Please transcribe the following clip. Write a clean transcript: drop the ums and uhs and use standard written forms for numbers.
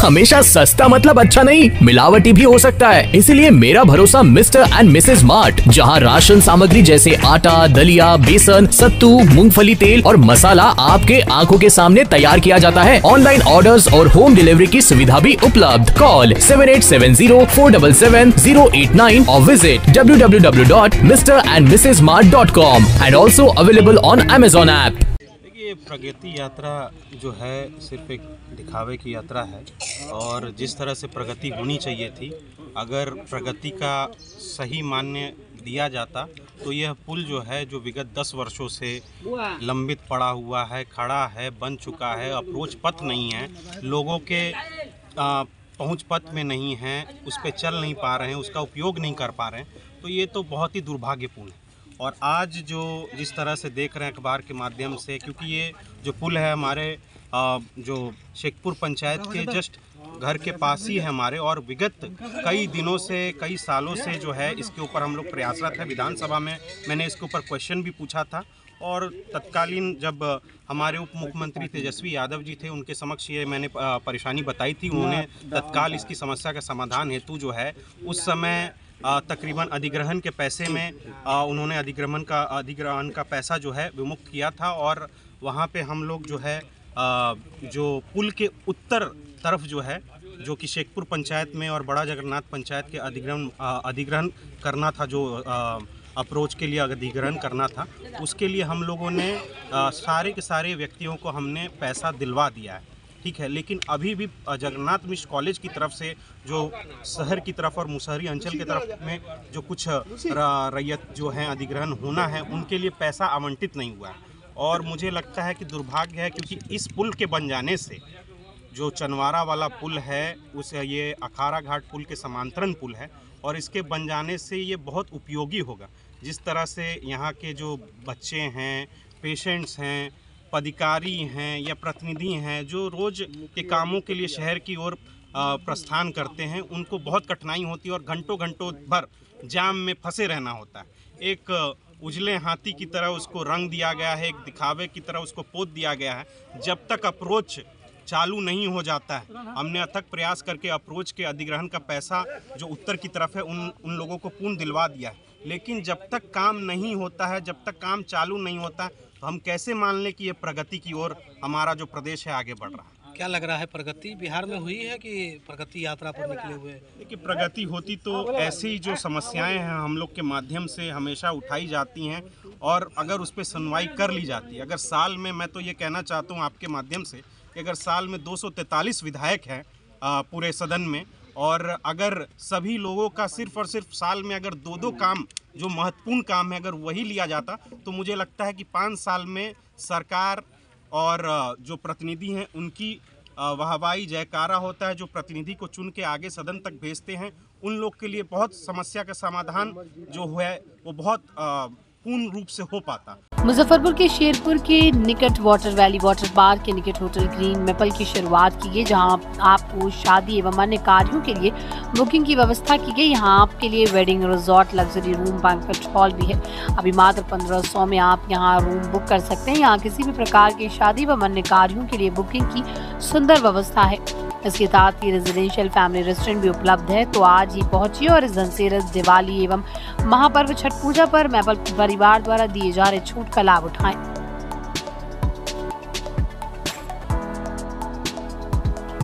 हमेशा सस्ता मतलब अच्छा नहीं, मिलावटी भी हो सकता है। इसीलिए मेरा भरोसा मिस्टर एंड मिसेज मार्ट, जहां राशन सामग्री जैसे आटा, दलिया, बेसन, सत्तू, मूंगफली तेल और मसाला आपके आंखों के सामने तैयार किया जाता है। ऑनलाइन ऑर्डर्स और होम डिलीवरी की सुविधा भी उपलब्ध। कॉल 7870477089 और visit www.mrandmrsmart.com and also available on Amazon app। देखिए, प्रगति यात्रा जो है सिर्फ एक दिखावे की यात्रा है और जिस तरह से प्रगति होनी चाहिए थी, अगर प्रगति का सही मान्य दिया जाता तो यह पुल जो है, जो विगत 10 वर्षों से लंबित पड़ा हुआ है, खड़ा है, बन चुका है, अप्रोच पथ नहीं है, लोगों के पहुंच पथ में नहीं है, उस पर चल नहीं पा रहे हैं, उसका उपयोग नहीं कर पा रहे हैं, तो ये तो बहुत ही दुर्भाग्यपूर्ण है। और आज जो जिस तरह से देख रहे हैं अखबार के माध्यम से, क्योंकि ये जो पुल है हमारे जो शेखपुर पंचायत के जस्ट घर के पास ही है हमारे, और विगत कई दिनों से, कई सालों से जो है इसके ऊपर हम लोग प्रयासरत है। विधानसभा में मैंने इसके ऊपर क्वेश्चन भी पूछा था और तत्कालीन जब हमारे उप मुख्यमंत्री तेजस्वी यादव जी थे, उनके समक्ष ये मैंने परेशानी बताई थी। उन्होंने तत्काल इसकी समस्या का समाधान हेतु जो है उस समय तकरीबन अधिग्रहण के पैसे में उन्होंने अधिग्रहण का पैसा जो है विमुक्त किया था और वहाँ पे हम लोग जो है जो पुल के उत्तर तरफ जो है, जो कि शेखपुर पंचायत में और बड़ा जगन्नाथ पंचायत के अधिग्रहण करना था, जो अप्रोच के लिए अधिग्रहण करना था, उसके लिए हम लोगों ने सारे के सारे व्यक्तियों को हमने पैसा दिलवा दिया है, ठीक है। लेकिन अभी भी जगन्नाथ मिश्र कॉलेज की तरफ से जो शहर की तरफ और मुसहरी अंचल की तरफ में जो कुछ रैयत जो हैं अधिग्रहण होना है, उनके लिए पैसा आवंटित नहीं हुआ है। और मुझे लगता है कि दुर्भाग्य है, क्योंकि इस पुल के बन जाने से जो चनवारा वाला पुल है, उस ये अखाड़ा घाट पुल के समांतरण पुल है और इसके बन जाने से ये बहुत उपयोगी होगा। जिस तरह से यहाँ के जो बच्चे हैं, पेशेंट्स हैं, पदाधिकारी हैं या प्रतिनिधि हैं, जो रोज़ के कामों के लिए शहर की ओर प्रस्थान करते हैं, उनको बहुत कठिनाई होती है और घंटों घंटों भर जाम में फंसे रहना होता है। एक उजले हाथी की तरह उसको रंग दिया गया है, एक दिखावे की तरह उसको पोत दिया गया है। जब तक अप्रोच चालू नहीं हो जाता है, हमने अथक प्रयास करके अप्रोच के अधिग्रहण का पैसा जो उत्तर की तरफ है उन लोगों को पूर्ण दिलवा दिया है, लेकिन जब तक काम नहीं होता है, जब तक काम चालू नहीं होता है, तो हम कैसे मान लें कि ये प्रगति की ओर हमारा जो प्रदेश है आगे बढ़ रहा है। क्या लग रहा है, प्रगति बिहार में हुई है कि प्रगति यात्रा पर निकले हुए? देखिए, प्रगति होती तो ऐसी जो समस्याएं हैं हम लोग के माध्यम से हमेशा उठाई जाती हैं और अगर उस पर सुनवाई कर ली जाती है, अगर साल में, मैं तो ये कहना चाहता हूँ आपके माध्यम से कि अगर साल में 243 विधायक हैं पूरे सदन में, और अगर सभी लोगों का सिर्फ और सिर्फ साल में अगर 2-2 काम जो महत्वपूर्ण काम है अगर वही लिया जाता, तो मुझे लगता है कि 5 साल में सरकार और जो प्रतिनिधि हैं उनकी वाहवाही जयकारा होता है। जो प्रतिनिधि को चुन के आगे सदन तक भेजते हैं, उन लोग के लिए बहुत समस्या का समाधान जो है वो बहुत पूर्ण रूप से हो पाता। मुजफ्फरपुर के शेरपुर के निकट वाटर वैली वाटर पार्क के निकट होटल ग्रीन मैपल की शुरुआत की गई, जहां आपको शादी एवं अन्य कार्यों के लिए बुकिंग की व्यवस्था की गई। यहां आपके लिए wedding resort, luxury room, banquet hall भी है। अभी मात्र 1500 में आप यहां रूम बुक कर सकते हैं। यहाँ किसी भी प्रकार की शादी एवं अन्य कार्यों के लिए बुकिंग की सुंदर व्यवस्था है। इसके साथ ही रेजिडेंशियल फैमिली रेस्टोरेंट भी उपलब्ध है। तो आज ही पहुंचिए और इस धनतेरस, दिवाली एवं महापर्व छठ पूजा पर मैपल परिवार द्वारा दिए जा रहे छूट का लाभ उठाएं।